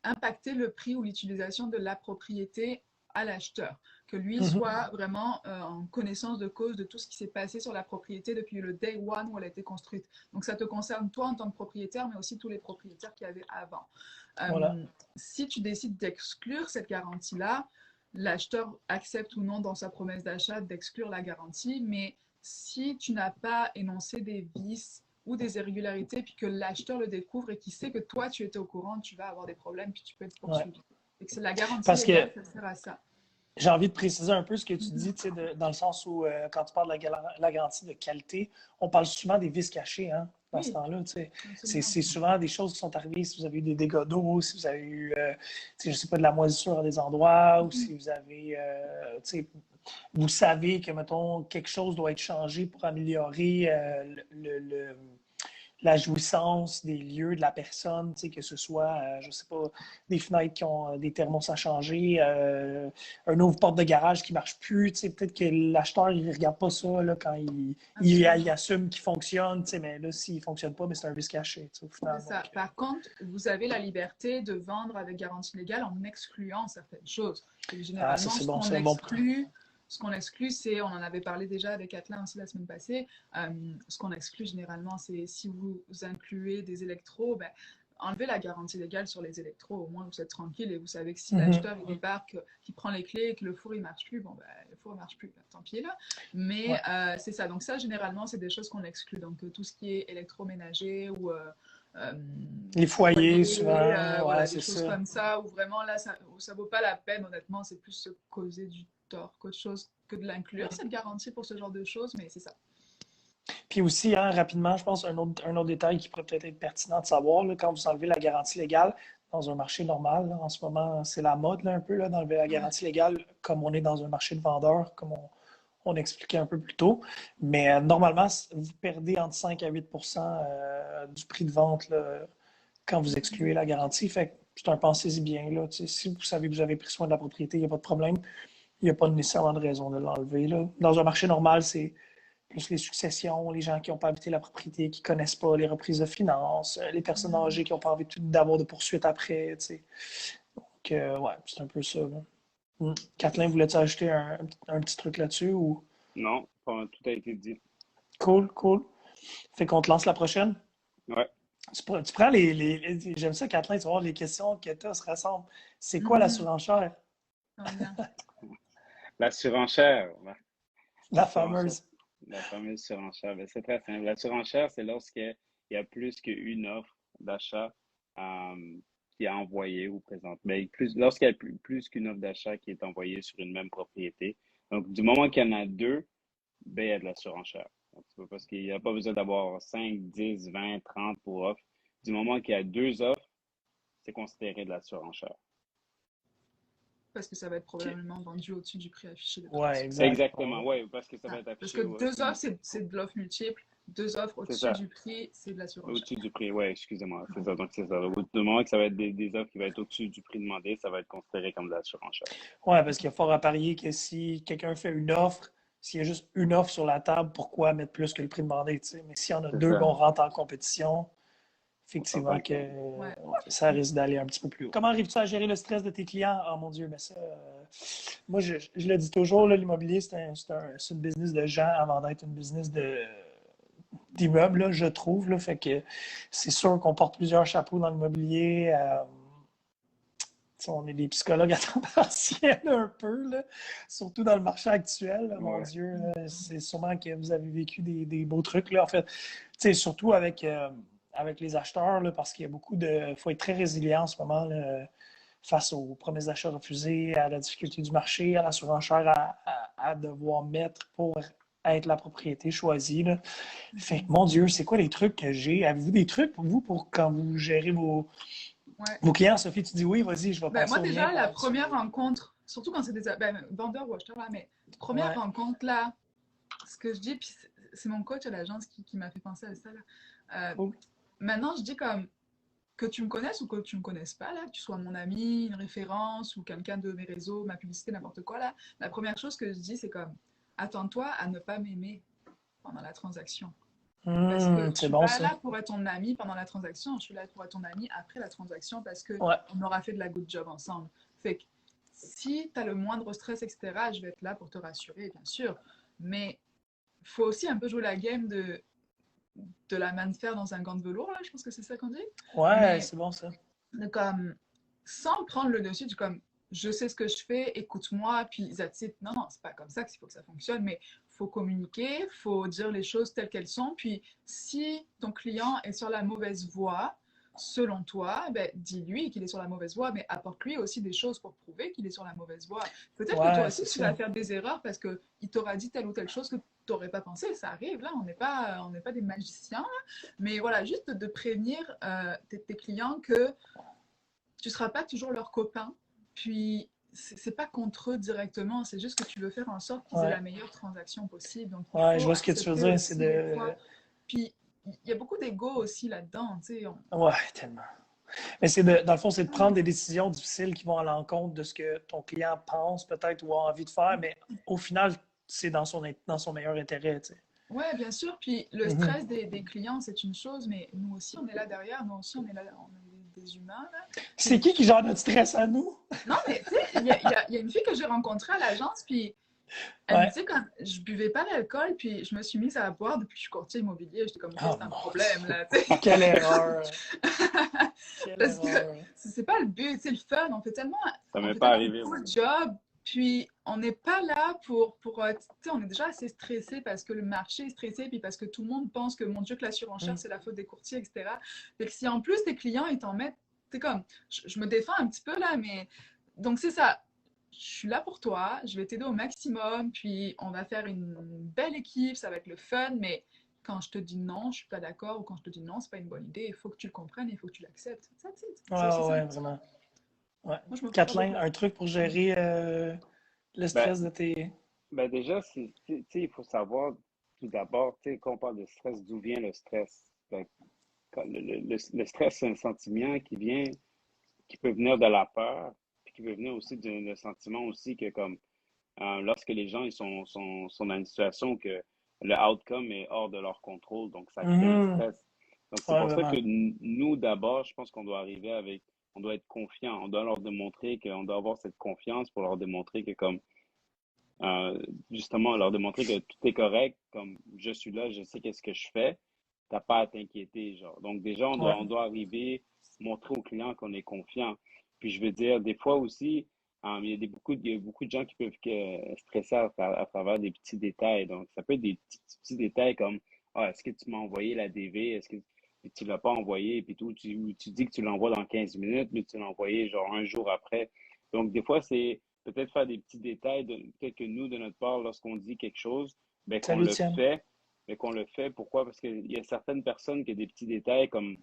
impacter le prix ou l'utilisation de la propriété à l'acheteur. Que lui mhm, soit vraiment en connaissance de cause de tout ce qui s'est passé sur la propriété depuis le day one où elle a été construite. Donc ça te concerne toi en tant que propriétaire, mais aussi tous les propriétaires qu'il y avait avant. voilà. Si tu décides d'exclure cette garantie-là, l'acheteur accepte ou non dans sa promesse d'achat d'exclure la garantie, mais si tu n'as pas énoncé des vices ou des irrégularités, puis que l'acheteur le découvre et qu'il sait que toi, tu étais au courant, tu vas avoir des problèmes, puis tu peux être Ouais. poursuivi. Et que c'est la garantie Parce que légale, ça sert à ça. j'ai envie de préciser un peu ce que tu dis, Mhm. dans le sens où, quand tu parles de la garantie de qualité, on parle souvent des vices cachés. Hein? dans ce Oui, temps-là. Tu sais. absolument. C'est souvent des choses qui sont arrivées si vous avez eu des dégâts d'eau, si vous avez eu, tu sais, je sais pas, de la moisissure à des endroits, ou Mhm. si vous avez, tu sais, vous savez que, mettons, quelque chose doit être changé pour améliorer la jouissance des lieux, de la personne, tu sais, que ce soit, je sais pas, des fenêtres qui ont des thermos à changer, un ouvre porte de garage qui marche plus, tu sais, peut-être que l'acheteur, il regarde pas ça là, quand il Absolument. assume qu'il fonctionne, tu sais, mais là, s'il fonctionne pas, mais c'est un risque caché, tu sais, au C'est final. ça. Donc, Par contre, vous avez la liberté de vendre avec garantie légale en excluant certaines choses. Et ah, ça, généralement, c'est bon, c'est un bon point. ce qu'on exclut, c'est, on en avait parlé déjà avec Atlan aussi la semaine passée, ce qu'on exclut généralement, c'est si vous incluez des électros, ben, enlevez la garantie légale sur les électros, au moins vous êtes tranquille et vous savez que si Mhm. l'acheteur il débarque, qu'il prend les clés et que le four il marche plus, bon ben le four il marche plus, ben, tant pis là. Mais Ouais. c'est ça, donc ça généralement c'est des choses qu'on exclut, donc tout ce qui est électroménager ou euh, Les foyers, foyer, souvent, ouais, voilà, des c'est choses ça. comme ça, où vraiment là, ça vaut pas la peine, honnêtement, c'est plus se causer du tort qu'autre chose que de l'inclure, cette garantie pour ce genre de choses, mais c'est ça. Puis aussi, hein, rapidement, je pense un autre détail qui pourrait peut-être être pertinent de savoir, là, quand vous enlevez la garantie légale dans un marché normal, là, en ce moment, c'est la mode là, un peu là, d'enlever la Ouais. garantie légale comme on est dans un marché de vendeurs, comme on expliquait un peu plus tôt. Mais normalement, vous perdez entre 5 à 8 du prix de vente là, quand vous excluez la garantie. Fait que c'est un pensez-y bien. Là, si vous savez que vous avez pris soin de la propriété, il n'y a pas de problème. Il n'y a pas nécessairement de raison de l'enlever. Là. Dans un marché normal, c'est plus les successions, les gens qui n'ont pas habité la propriété, qui ne connaissent pas les reprises de finances, les personnes âgées Mhm. qui n'ont pas envie d'avoir de poursuites après. T'sais. Donc, ouais, c'est un peu ça. Là. Kathleen, voulais-tu ajouter un petit truc là-dessus? Ou... Non, tout a été dit. Cool, cool. Fait qu'on te lance la prochaine. Ouais. Tu prends j'aime ça, Kathleen, tu vas voir les questions que tu as se ressemblent. C'est quoi la Mhm. surenchère? On vient. La surenchère. La La surenchère. fameuse. La fameuse surenchère. Ben, c'est très simple. La surenchère, c'est lorsqu'il y a plus qu'une offre d'achat qui est envoyée ou présente. Mais lorsqu'il y a plus qu'une offre d'achat qui est envoyée sur une même propriété. Donc, du moment qu'il y en a deux, ben, il y a de la surenchère. Donc, parce qu'il n'y a pas besoin d'avoir 5, 10, 20, 30 pour offre. Du moment qu'il y a deux offres, c'est considéré de la surenchère. Parce que ça va être OK. probablement vendu au-dessus du prix affiché de toute Ouais, façon. exact. Exactement, oui, parce que ça va Ah, être parce affiché que deux offres, aussi. c'est de l'offre multiple. Deux offres C'est au-dessus ça. du prix, c'est de la surenchère. Au-dessus du prix, oui, excusez-moi. C'est ça. Donc, c'est ça. Du moment que ça va être des offres qui vont être au-dessus du prix demandé, ça va être considéré comme de la surenchère. Ouais, parce qu'il y a fort à parier que si quelqu'un fait une offre, s'il y a juste une offre sur la table, pourquoi mettre plus que le prix demandé, tu sais? Mais s'il y en a C'est deux, ça. on rentre en compétition, On effectivement s'entend que que. Ouais. ouais, ça risque d'aller un petit peu plus haut. Comment arrives-tu à gérer le stress de tes clients? Oh mon Dieu, mais ça, moi, je le dis toujours, là, l'immobilier, c'est une business de gens avant d'être une business d'immeubles, là, je trouve. Là, fait que c'est sûr qu'on porte plusieurs chapeaux dans l'immobilier. On est des psychologues à temps partiel un peu, là. Surtout dans le marché actuel. Là, mon Ouais. Dieu, là, Mhm. c'est sûrement que vous avez vécu des beaux trucs. Là, en fait, surtout avec les acheteurs, là, parce qu'il y a beaucoup de. Il faut être très résilient en ce moment là, face aux promesses d'achat refusées, à la difficulté du marché, à la surenchère à devoir mettre pour être la propriété choisie. Là. Fait que, Mhm. mon Dieu, c'est quoi les trucs que j'ai? Avez-vous des trucs pour vous pour quand vous gérez Ouais. vos clients? Sophie, tu dis oui, vas-y, je vais Ben, passer moi, au mien déjà, la pendant que tu. première rencontre, surtout quand c'est des ben, vendeurs ou acheteurs, là, mais première Ouais. rencontre, là, ce que je dis, puis c'est mon coach à l'agence qui m'a fait penser à ça, là. Cool. Maintenant, je dis comme que tu me connaisses ou que tu me connaisses pas, là, que tu sois mon ami, une référence ou quelqu'un de mes réseaux, ma publicité, n'importe quoi, là, la première chose que je dis, c'est comme, attends-toi à ne pas m'aimer pendant la transaction. Parce que je C'est suis bon pas ça. là pour être ton ami pendant la transaction, je suis là pour être ton ami après la transaction parce que Ouais. on aura fait de la good job ensemble. Fait que si tu as le moindre stress, etc., je vais être là pour te rassurer, bien sûr. Mais il faut aussi un peu jouer la game de la main de fer dans un gant de velours, là, je pense que c'est ça qu'on dit. Ouais, Mais c'est bon ça. comme, sans prendre le dessus, du comme, je sais ce que je fais, écoute-moi, puis that's it. Non, non, c'est pas comme ça qu'il faut que ça fonctionne, mais faut communiquer, faut dire les choses telles qu'elles sont. Puis si ton client est sur la mauvaise voie, selon toi, ben, dis-lui qu'il est sur la mauvaise voie, mais apporte-lui aussi des choses pour prouver qu'il est sur la mauvaise voie. Peut-être que toi Ouais, aussi, c'est tu vas ça. faire des erreurs parce qu'il t'aura dit telle ou telle chose que t'aurais pas pensé, ça arrive, là, on n'est pas des magiciens, là. Mais voilà, juste de prévenir tes clients que tu seras pas toujours leur copain, puis c'est pas contre eux directement, c'est juste que tu veux faire en sorte qu'ils aient la Ouais. meilleure transaction possible, donc il Ouais, je faut vois ce que tu veux accepter dire, c'est aussi des de... fois, puis il y a beaucoup d'ego aussi là-dedans, tu sais, Ouais, tellement. Mais dans le fond, c'est de prendre des décisions difficiles qui vont à l'encontre de ce que ton client pense peut-être ou a envie de faire, mais au final, c'est dans son meilleur intérêt, tu sais. Ouais, bien sûr. Puis le Mhm. stress des clients, c'est une chose, mais nous aussi, on est là derrière. Nous aussi, on est là, on est des humains, là. C'est Puis, qui gère notre stress à nous? non, mais tu sais, il y a une fille que j'ai rencontrée à l'agence, puis elle me Ouais. disait quand je buvais pas d'alcool, puis je me suis mise à boire depuis que je suis courtier immobilier. J'étais comme, OK, Oh c'est un mon problème, Dieu. là, tu sais. Quelle erreur. Quelle Parce que erreur. c'est pas le but, c'est le fun. Ça On m'est fait pas tellement un arrivé, moi. cool job. Puis on n'est pas là tu sais, on est déjà assez stressé parce que le marché est stressé, puis parce que tout le monde pense que, mon Dieu, que la surenchère, Mm. c'est la faute des courtiers, etc. Fait que si en plus tes clients, ils t'en mettent, c'est comme, je me défends un petit peu là, mais donc c'est ça. Je suis là pour toi, je vais t'aider au maximum, puis on va faire une belle équipe, ça va être le fun, mais quand je te dis non, je suis pas d'accord, ou quand je te dis non, c'est pas une bonne idée, il faut que tu le comprennes, il faut que tu l'acceptes. Ouais, C'est aussi ouais, simple. vraiment. Ouais. Moi, je me prends pas Kathleen, beaucoup la un tête. truc pour gérer le Ben, stress de tes... ben déjà, tu sais, il faut savoir tout d'abord, tu sais, quand on parle de stress, d'où vient le stress? Ben, le stress, c'est un sentiment qui peut venir de la peur, puis qui peut venir aussi d'un sentiment aussi que comme lorsque les gens sont dans une situation que le outcome est hors de leur contrôle, donc ça crée un Mhm. stress. Donc c'est Ouais, pour ça que vraiment. nous, d'abord, je pense qu'on doit arriver avec, on doit être confiant, on doit leur démontrer qu'on doit avoir cette confiance pour leur démontrer que comme, euh, justement, leur démontrer que tout est correct, comme je suis là, je sais qu'est-ce que je fais, t'as pas à t'inquiéter, genre. Donc déjà, Ouais. on doit arriver, montrer au client qu'on est confiant. Puis je veux dire, des fois aussi, il y a beaucoup de gens qui peuvent stresser à travers des petits détails. Donc ça peut être des petits détails comme, ah, est-ce que tu m'as envoyé la DV? Est-ce que puis tu l'as pas envoyé? Puis tout, tu dis que tu l'envoies dans 15 minutes, mais tu l'as envoyé genre un jour après. Donc des fois, c'est peut-être faire des petits détails, peut-être que nous, de notre part, lorsqu'on dit quelque chose, ben, qu'on Salut, le Étienne. fait. Mais qu'on le fait, pourquoi? Parce qu'il y a certaines personnes qui ont des petits détails comme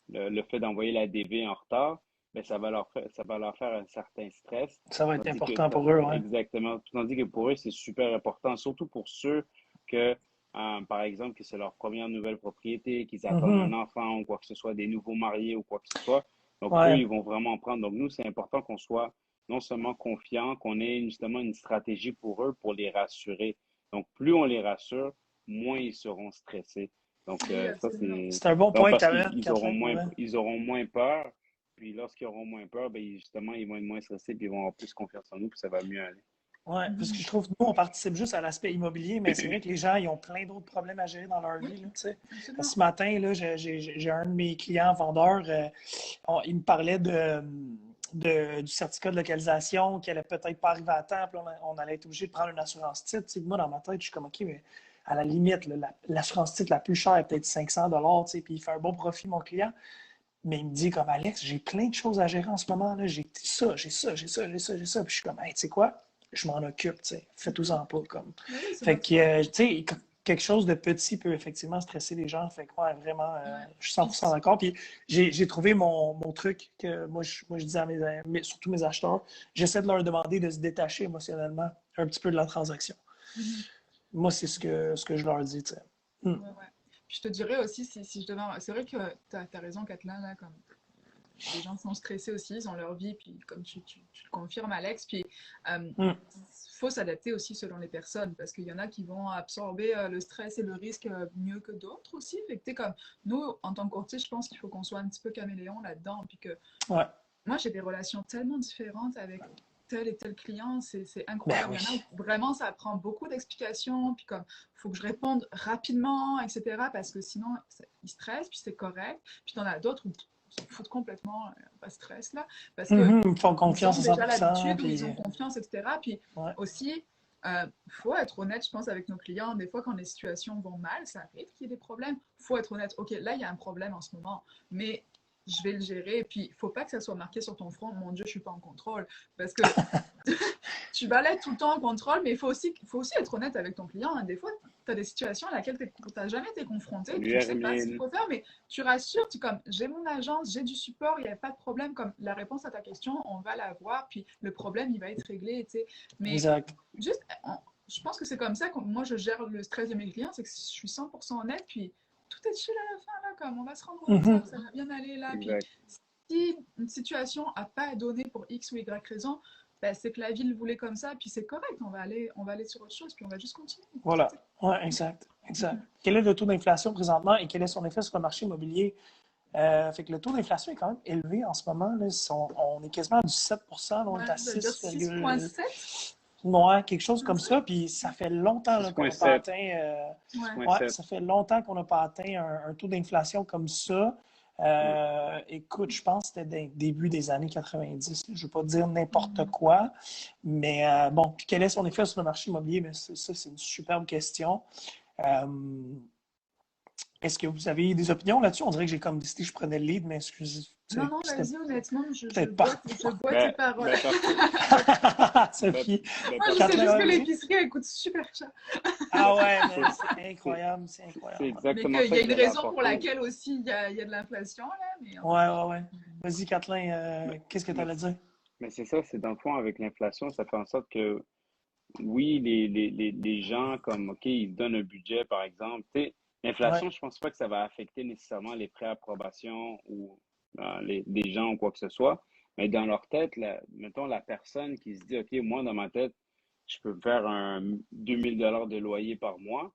le fait d'envoyer la DV en retard, ben, ça va leur faire un certain stress. Ça va être Tandis que, important pour eux, ouais. exactement, tandis que pour eux, c'est super important, surtout pour ceux que, par exemple, que c'est leur première nouvelle propriété, qu'ils attendent un Mhm. enfant ou quoi que ce soit, des nouveaux mariés ou quoi que ce soit. Donc, eux, Ouais. ils vont vraiment prendre. Donc, nous, c'est important qu'on soit non seulement confiant, qu'on ait justement une stratégie pour eux pour les rassurer. Donc, plus on les rassure, moins ils seront stressés. Donc, Oui, ça, absolument. c'est C'est un bon donc, point que parce tu amènes, Kathleen. Ouais. ils auront moins peur. Puis lorsqu'ils auront moins peur, ben, justement, ils vont être moins stressés, puis ils vont avoir plus confiance en nous, puis ça va mieux aller. Ouais, parce que Mhm. je trouve que nous, on participe juste à l'aspect immobilier, mais c'est vrai que les gens, ils ont plein d'autres problèmes à gérer dans leur Oui, vie, là, tu sais. absolument. Ce matin, là, j'ai un de mes clients vendeurs, il me parlait du certificat de localisation qui allait peut-être pas arriver à temps, puis on allait être obligé de prendre une assurance titre. Tu sais, moi, dans ma tête, je suis comme, OK, mais à la limite, là, l'assurance titre la plus chère est peut-être 500 $, tu sais, puis il fait un bon profit, mon client. Mais il me dit comme Alex, j'ai plein de choses à gérer en ce moment. Là. J'ai ça, j'ai ça, j'ai ça, j'ai ça, j'ai ça. Puis je suis comme, hey, tu sais quoi? Je m'en occupe, tu sais. Faites-en pas. Comme. Mais oui, c'est Fait notre que, sport. tu sais, quelque chose de petit peut effectivement stresser les gens. Fait que, ouais, vraiment, Ouais. je suis Puis, 100% d'accord. Puis j'ai trouvé mon truc que moi, je dis à surtout mes acheteurs, j'essaie de leur demander de se détacher émotionnellement un petit peu de la transaction. mhm. Moi, c'est ce que je leur dis, tu sais. Ouais, ouais. Puis je te dirais aussi, si je devais. C'est vrai que tu as raison, Kathleen, là, comme les gens sont stressés aussi, ils ont leur vie, puis comme tu le confirmes, Alex, puis euh, Mm. faut s'adapter aussi selon les personnes, parce qu'il y en a qui vont absorber le stress et le risque mieux que d'autres aussi. Fait que, tu sais, comme nous, en tant que courtier, je pense qu'il faut qu'on soit un petit peu caméléon là-dedans, puis que Ouais. moi, j'ai des relations tellement différentes avec tel et tel client, c'est Ben incroyable. Il y en a oui. où vraiment ça prend beaucoup d'explications, puis comme il faut que je réponde rapidement, etc. Parce que sinon, ils stressent, puis c'est correct. Puis il y en a d'autres où ils s'en foutent complètement, pas de stress là, parce que Ils me font ils ont confiance à déjà 100%. l'habitude, où ils Puis, ont confiance, etc. Puis ouais. aussi, faut être honnête, je pense, avec nos clients. Des fois, quand les situations vont mal, ça arrive qu'il y ait des problèmes. Faut être honnête. Ok, là, il y a un problème en ce moment, mais je vais le gérer. Et puis, il faut pas que ça soit marqué sur ton front, mon Dieu, je suis pas en contrôle. Parce que tu balaies tout le temps en contrôle, mais il faut aussi être honnête avec ton client, hein. Des fois, tu as des situations à laquelle tu n'as jamais été confronté, Salut tu ne sais pas ce qu'il Hermine. faut faire, mais tu rassures, tu es comme, j'ai mon agence, j'ai du support, il n'y a pas de problème, comme la réponse à ta question, on va la voir, puis le problème, il va être réglé, tu sais. Mais Exact. juste, je pense que c'est comme ça que moi, je gère le stress de mes clients, c'est que je suis 100% honnête, puis tout est chill à la fin, là, comme on va se rendre au Mhm. top, ça va bien aller là, puis Exact. si une situation n'a pas donné pour X ou Y raison, ben, c'est que la ville voulait comme ça, puis c'est correct, on va aller sur autre chose, puis on va juste continuer. Voilà. Ouais, exact. Exact. Quel est le taux d'inflation présentement et quel est son effet sur le marché immobilier? Fait que le taux d'inflation est quand même élevé en ce moment. Là. On est quasiment à du 7%, là, on Ouais, est à ça veut dire 6, 6,7. ouais, quelque chose Comme comme ça? ça. Puis ça fait longtemps là, qu'on n'a pas 6,7. atteint. Ouais. Ouais, 6,7. ça fait longtemps qu'on n'a pas atteint un taux d'inflation comme ça. Ouais. Écoute, je pense que c'était début des années 90. Je ne veux pas dire n'importe Mhm. quoi, mais bon, puis quel est son effet sur le marché immobilier? Mais ça, c'est une superbe question. Euh, Est-ce que vous avez des opinions là-dessus? On dirait que j'ai comme décidé que je prenais le lead, mais excusez, Non, non, c'était vas-y, honnêtement, je peut-être bois, pas. je bois tes Ben, paroles. ben parce que, ben, Sophie. ben Moi, je parce sais que juste Kathleen, que vas-y. l'épicerie, elle coûte super cher. Ah ouais, mais c'est c'est c'est- incroyable, c'est c'est incroyable. Mais exactement qu'il ça y a que une j'allais raison pour apporter. laquelle aussi il y a de l'inflation, là, mais en tout Ouais, cas. ouais, ouais. Vas-y, Kathleen, Mais, qu'est-ce que tu mais, allais dire? mais c'est ça, c'est dans le fond, avec l'inflation, ça fait en sorte que, oui, les gens, comme, OK, ils se donnent un budget, par exemple. Tu sais, Ouais. l'inflation, je pense pas que ça va affecter nécessairement les pré-approbations ou les gens ou quoi que ce soit. Mais dans leur tête, mettons la personne qui se dit, OK, moi, dans ma tête, je peux faire un 2 000 $ de loyer par mois.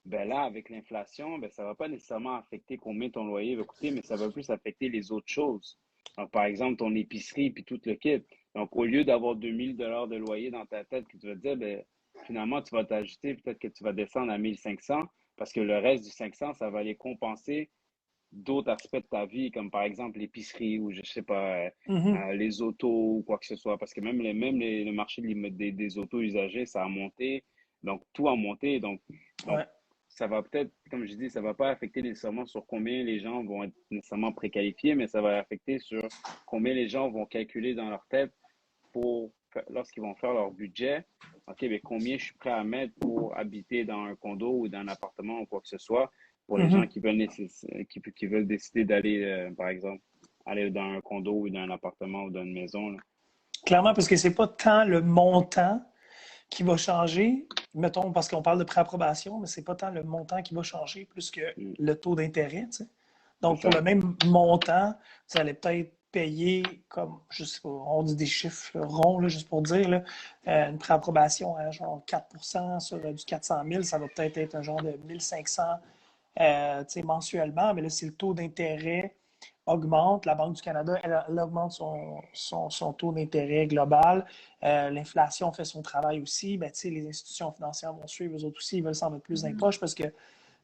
Ben là, avec l'inflation, ben ça va pas nécessairement affecter combien ton loyer va coûter, mais ça va plus affecter les autres choses. Donc, par exemple, ton épicerie puis tout le kit. Donc, au lieu d'avoir 2 000 $ de loyer dans ta tête, que tu vas te dire, ben, finalement, tu vas t'ajuster, peut-être que tu vas descendre à 1 500 parce que le reste du 500, ça va aller compenser d'autres aspects de ta vie, comme par exemple l'épicerie ou je sais pas, Mhm. les autos ou quoi que ce soit. Parce que le marché des autos usagées, ça a monté. Donc, tout a monté. Donc Ouais. ça va peut-être, comme je dis, ça va pas affecter nécessairement sur combien les gens vont être nécessairement préqualifiés, mais ça va affecter sur combien les gens vont calculer dans leur tête lorsqu'ils vont faire leur budget. OK, mais combien je suis prêt à mettre pour habiter dans un condo ou dans un appartement ou quoi que ce soit pour les gens Mhm. qui veulent décider d'aller, par exemple, aller dans un condo ou dans un appartement ou dans une maison, là. Clairement, parce que c'est pas tant le montant qui va changer, mettons, parce qu'on parle de préapprobation, mais c'est pas tant le montant qui va changer plus que Mm. le taux d'intérêt, tu sais. C'est Donc, pour le ça. même montant, vous allez peut-être payer comme, je sais pas, on dit des chiffres ronds, là, juste pour dire, là, une préapprobation à genre 4% sur du 400 000, ça va peut-être être un genre de 1500 tu sais, mensuellement, mais là, si le taux d'intérêt augmente, la Banque du Canada, elle augmente son taux d'intérêt global. L'inflation fait son travail aussi. Ben, tu sais, les institutions financières vont suivre, eux autres aussi, ils veulent s'en mettre plus Mhm. d'impoches parce que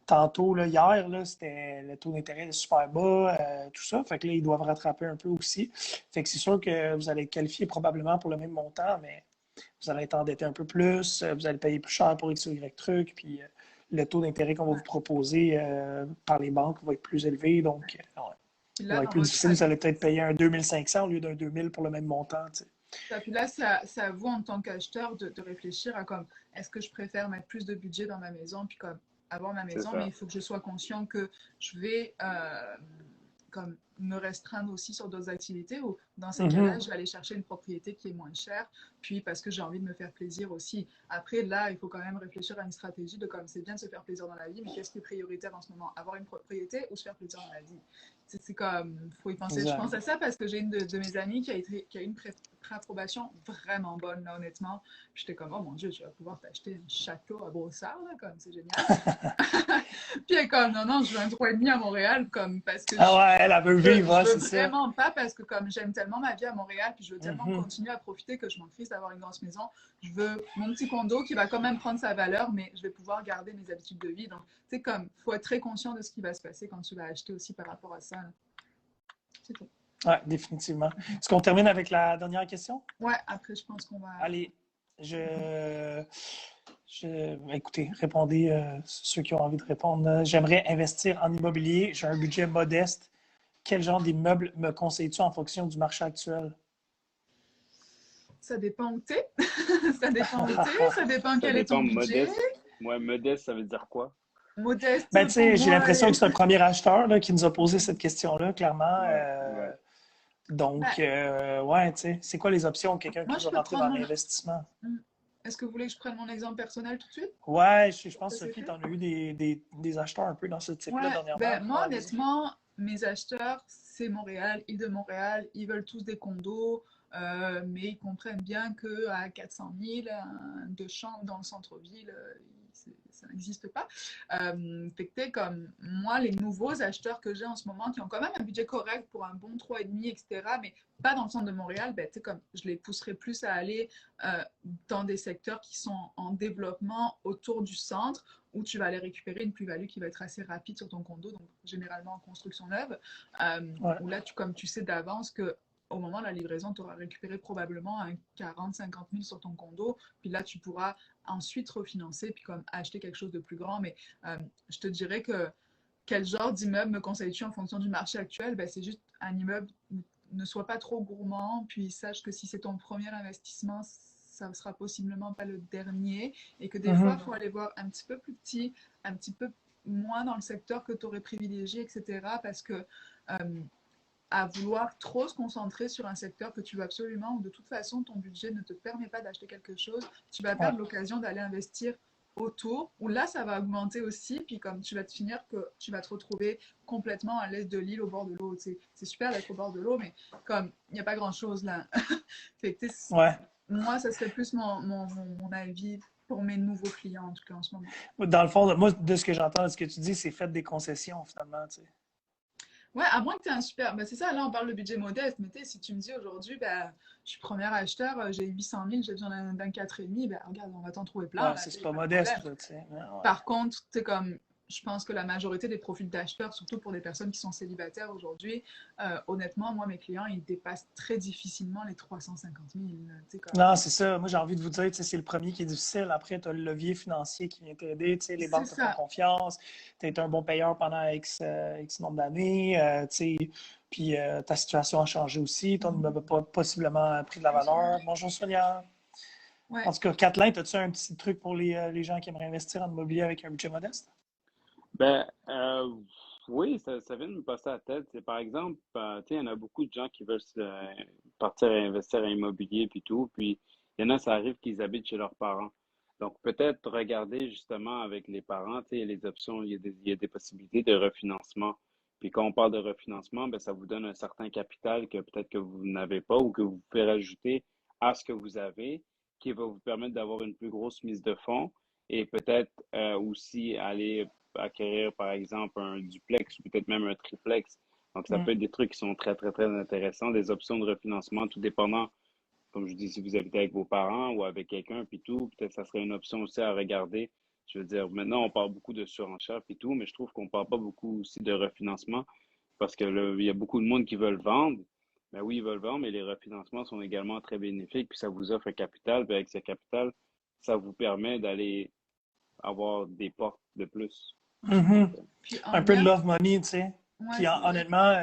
tantôt, là, hier, là, c'était le taux d'intérêt est super bas, tout ça. Fait que là, ils doivent rattraper un peu aussi. Fait que c'est sûr que vous allez être qualifié probablement pour le même montant, mais vous allez être endetté un peu plus, vous allez payer plus cher pour X ou Y truc, puis le taux d'intérêt qu'on va vous Ouais. proposer par les banques va être plus élevé, donc ouais, Puis ça là, va être dans plus votre difficile. Vous allez peut-être payer un 2500 au lieu d'un 2000 pour le même montant. Tu sais. puis là, c'est à vous en tant qu'acheteur de réfléchir à comme est-ce que je préfère mettre plus de budget dans ma maison, puis comme avoir ma C'est maison, mais ça. il faut que je sois conscient que je vais comme me restreindre aussi sur d'autres activités, ou dans ces cas-là, Mhm. je vais aller chercher une propriété qui est moins chère, puis parce que j'ai envie de me faire plaisir aussi. Après, là, il faut quand même réfléchir à une stratégie de comme c'est bien de se faire plaisir dans la vie, mais qu'est-ce qui est prioritaire en ce moment? Avoir une propriété ou se faire plaisir dans la vie? C'est comme, faut y penser. Je pense Exact. à ça parce que j'ai une de mes amies qui a une pré-approbation vraiment bonne, là, honnêtement. J'étais comme, oh mon Dieu, tu vas pouvoir t'acheter un château à Brossard, là, comme c'est génial. Puis elle est comme, non, non, je veux un 3,5 à Montréal, comme, parce que Ah ouais, elle veut vivre, je hein, veux c'est ça. vraiment pas, parce que comme j'aime tellement ma vie à Montréal, puis je veux tellement Mhm. continuer à profiter que je m'en crisse d'avoir une grosse maison. Je veux mon petit condo qui va quand même prendre sa valeur, mais je vais pouvoir garder mes habitudes de vie. Donc, tu sais, comme, faut être très conscient de ce qui va se passer quand tu vas acheter aussi par rapport à ça, là. C'est tout. Ouais, définitivement. Est-ce qu'on termine avec la dernière question? Ouais, après, je pense qu'on va. Allez, écoutez, répondez ceux qui ont envie de répondre. J'aimerais investir en immobilier. J'ai un budget modeste. Quel genre d'immeuble me conseilles-tu en fonction du marché actuel? Ça dépend où t'es. Ça dépend où t'es. Ça dépend Ça quel est ton dépend, budget. modeste. Ouais, modeste, ça veut dire quoi? Modeste, Ben, tu pour sais, j'ai moi, l'impression que c'est un premier acheteur là, qui nous a posé cette question-là, clairement. Ouais, ouais. Donc, ben, ouais, tu sais, c'est quoi les options de quelqu'un moi, qui je veut peux rentrer prendre dans mon... l'investissement? Hmm. Est-ce que vous voulez que je prenne mon exemple personnel tout de suite? Ouais, je pense, Ça s'est Sophie, tu fait? en as eu des acheteurs un peu dans ce type-là Ouais, dernièrement. ben moi Ouais, vas-y. honnêtement, mes acheteurs, c'est Montréal, île de Montréal, ils veulent tous des condos, mais ils comprennent bien que à 400 000, deux chambres dans le centre-ville, ça n'existe pas. Fait que t'es comme moi, les nouveaux acheteurs que j'ai en ce moment, qui ont quand même un budget correct pour un bon 3,5, etc., mais pas dans le centre de Montréal, ben, tu sais, comme je les pousserais plus à aller dans des secteurs qui sont en développement autour du centre où tu vas aller récupérer une plus-value qui va être assez rapide sur ton condo, donc généralement en construction neuve, Ouais, où là, comme tu sais d'avance que au moment de la livraison, tu auras récupéré probablement un 40-50 000 sur ton condo, puis là, tu pourras ensuite refinancer, puis comme acheter quelque chose de plus grand. Mais je te dirais que quel genre d'immeuble me conseilles-tu en fonction du marché actuel? Ben, c'est juste un immeuble où ne sois pas trop gourmand, puis sache que si c'est ton premier investissement, ça ne sera possiblement pas le dernier, et que des fois, il Mhm. faut aller voir un petit peu plus petit, un petit peu moins dans le secteur que tu aurais privilégié, etc. Parce que à vouloir trop se concentrer sur un secteur que tu veux absolument, ou de toute façon, ton budget ne te permet pas d'acheter quelque chose, tu vas Ouais, perdre l'occasion d'aller investir autour, où là, ça va augmenter aussi, puis comme tu vas te finir que tu vas te retrouver complètement à l'est de l'île, au bord de l'eau. C'est super d'être au bord de l'eau, mais comme il n'y a pas grand-chose là. Fait que, ouais. moi, ça serait plus mon avis pour mes nouveaux clients, en tout cas en ce moment. Dans le fond, moi, de ce que j'entends, de ce que tu dis, c'est faites des concessions, finalement, tu sais. Ouais, à moins que tu aies un super. Bah, c'est ça, là, on parle de budget modeste, mais tu sais, si tu me dis aujourd'hui, bah, je suis premier acheteur, j'ai 800 000, j'ai besoin d'un 4,5, bah, regarde, on va t'en trouver plein, Ouais, là, tu sais, c'est y a pas pas de modeste, problème. là, tu sais. Ouais, ouais. Par contre, c'est comme, je pense que la majorité des profils d'acheteurs, surtout pour des personnes qui sont célibataires aujourd'hui, honnêtement, moi, mes clients, ils dépassent très difficilement les 350 000. Tu sais, comme, Non, c'est ça. Moi, j'ai envie de vous dire, tu sais, c'est le premier qui est difficile. Après, tu as le levier financier qui vient t'aider. Tu sais, les c'est banques te font ça. confiance. Tu es un bon payeur pendant X nombre d'années. Tu sais, puis ta situation a changé aussi. Ton Mhm. immeuble n'a pas possiblement pris de la valeur. Bonjour, Sonia. En Ouais. tout cas, Kathleen, as-tu un petit truc pour les gens qui aimeraient investir en immobilier avec un budget modeste? Ben, oui, ça vient de me passer à la tête. C'est par exemple, tu sais, il y en a beaucoup de gens qui veulent partir et investir en immobilier puis tout, puis il y en a, ça arrive qu'ils habitent chez leurs parents. Donc, peut-être regarder justement avec les parents, tu sais, les options, il y a des possibilités de refinancement. Puis quand on parle de refinancement, ben, ça vous donne un certain capital que peut-être que vous n'avez pas ou que vous pouvez rajouter à ce que vous avez, qui va vous permettre d'avoir une plus grosse mise de fonds et peut-être aussi aller acquérir, par exemple, un duplex ou peut-être même un triplex. Donc, ça Hmm. peut être des trucs qui sont très, très, très intéressants, des options de refinancement, tout dépendant, comme je dis, si vous habitez avec vos parents ou avec quelqu'un, puis tout, peut-être ça serait une option aussi à regarder. Je veux dire, maintenant, on parle beaucoup de surenchère, puis tout, mais je trouve qu'on parle pas beaucoup aussi de refinancement parce que là, il y a beaucoup de monde qui veulent vendre. Ben oui, ils veulent vendre, mais les refinancements sont également très bénéfiques, puis ça vous offre un capital, puis avec ce capital, ça vous permet d'aller avoir des portes de plus. Donc, Mhm. Puis en Un peu de lien, love money, tu sais. ouais, Puis honnêtement,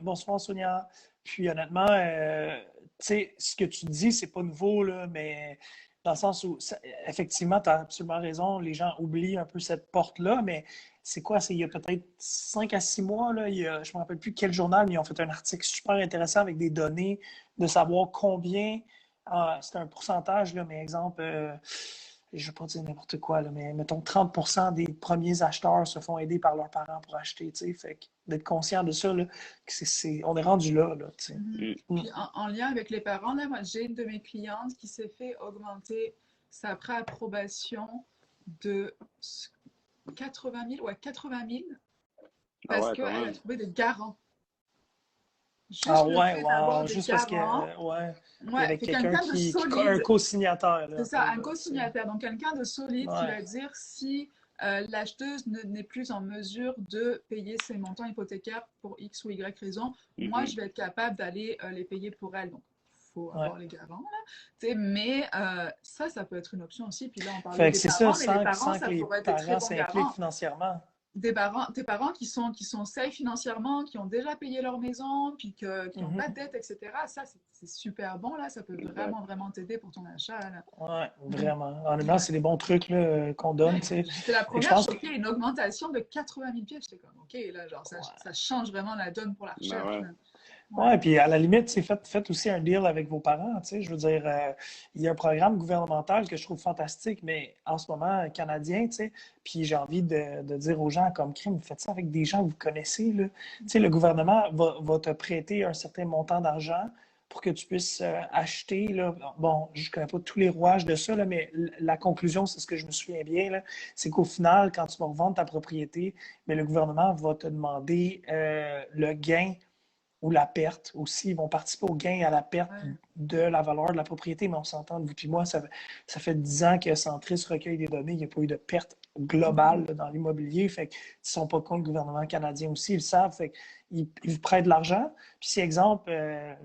bonsoir Sonia. Puis honnêtement, tu sais, ce que tu dis, c'est pas nouveau, là, mais dans le sens où, effectivement, tu as absolument raison, les gens oublient un peu cette porte-là, mais c'est quoi? C'est il y a peut-être 5 à 6 mois, là, je me rappelle plus quel journal, mais ils ont fait un article super intéressant avec des données de savoir combien, c'est un pourcentage, là, mais exemple, je ne vais pas dire n'importe quoi, là, mais mettons 30% des premiers acheteurs se font aider par leurs parents pour acheter, tu sais. Fait que d'être conscient de ça, là, que on est rendu là, tu sais. mhm. mm. Mm. Puis en lien avec les parents, là, moi, j'ai une de mes clientes qui s'est fait augmenter sa préapprobation de 80 000, ouais, 80 000, Ah parce ouais, quand qu'elle a même. trouvé des garants. Ah Juste le ouais, fait d'avoir wow, des juste parce que, garants, ouais, il y ouais, avait c'est quelqu'un quelqu'un de un solide. co-signataire, là, C'est un ça, peu, un là, tu sais. co-signataire, donc quelqu'un de solide qui Ouais. va dire si l'acheteuse n'est plus en mesure de payer ses montants hypothécaires pour X ou Y raison, moi Mhm. je vais être capable d'aller les payer pour elle. Donc, il faut Ouais. avoir les garants, là. Tu sais, mais ça peut être une option aussi. Puis là, on parlait Fait que des c'est ça, parents, mais les sans, parents, sans que ça les pourrait être des très parents bons s'impliquent garants. financièrement. tes parents qui sont safe financièrement, qui ont déjà payé leur maison, puis qui n'ont pas de dette, etc. Ça, c'est super bon, là. Ça peut Exact. vraiment t'aider pour ton achat, là. Ouais, vraiment. Honnêtement, c'est des bons trucs là, qu'on donne, tu sais. J'étais la Fait que je première pense que choquée, une augmentation de 80 000 pièces. J'étais comme, OK, là, genre, ça change vraiment la donne pour la Ben recherche, ouais. là. Ouais. ouais, puis à la limite, faites aussi un deal avec vos parents, tu sais. Je veux dire, il y a un programme gouvernemental que je trouve fantastique, mais en ce moment, canadien, tu sais. Puis j'ai envie de dire aux gens comme crime, faites ça avec des gens que vous connaissez, là. Tu sais, le gouvernement va te prêter un certain montant d'argent pour que tu puisses acheter, là. Bon, je connais pas tous les rouages de ça, là, mais la conclusion, c'est ce que je me souviens bien, là, c'est qu'au final, quand tu vas revendre ta propriété, mais le gouvernement va te demander le gain ou la perte aussi. Ils vont participer au gain et à la perte Ouais. de la valeur de la propriété, mais on s'entend, vous puis moi, ça fait 10 ans que Centris recueille des données, il n'y a pas eu de perte globale là, dans l'immobilier. Fait qu'ils ne sont pas contre le gouvernement canadien aussi, ils le savent. Fait qu'ils vous prêtent de l'argent. Puis si, exemple,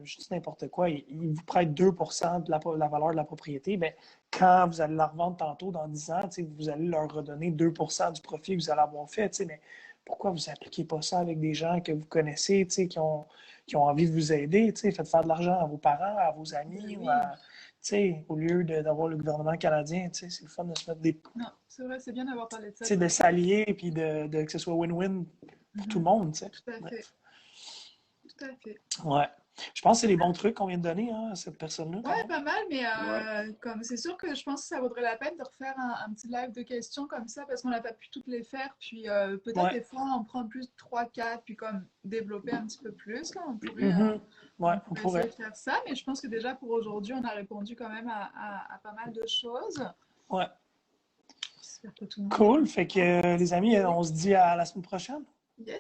je dis n'importe quoi, ils vous prêtent 2 de la valeur de la propriété, bien, quand vous allez la revendre tantôt, dans 10 ans, vous allez leur redonner 2 du profit que vous allez avoir fait. Mais pourquoi vous n'appliquez pas ça avec des gens que vous connaissez, qui ont envie de vous aider? Faites faire de l'argent à vos parents, à vos amis, Ben ou oui. au lieu d'avoir le gouvernement canadien. C'est le fun de se mettre des. Non, c'est vrai, c'est bien d'avoir parlé de ça, toi De et moi. s'allier et puis que ce soit win-win pour tout le Mhm. monde. Tout à fait. Bref. Tout à fait. Ouais. Je pense que c'est les bons trucs qu'on vient de donner à cette personne-là, quand Ouais, même. pas mal, mais Ouais. comme c'est sûr que je pense que ça vaudrait la peine de refaire un petit live de questions comme ça parce qu'on n'a pas pu toutes les faire. Puis peut-être Ouais. des fois en prendre plus de 3, 4, puis comme développer un petit peu plus. Là, Ouais, on on pourrait essayer pourrait. de faire ça, mais je pense que déjà pour aujourd'hui, on a répondu quand même à pas mal de choses. Ouais. J'espère que tout le monde est Cool. Fait que, les amis, content. on se dit à la semaine prochaine. Yes.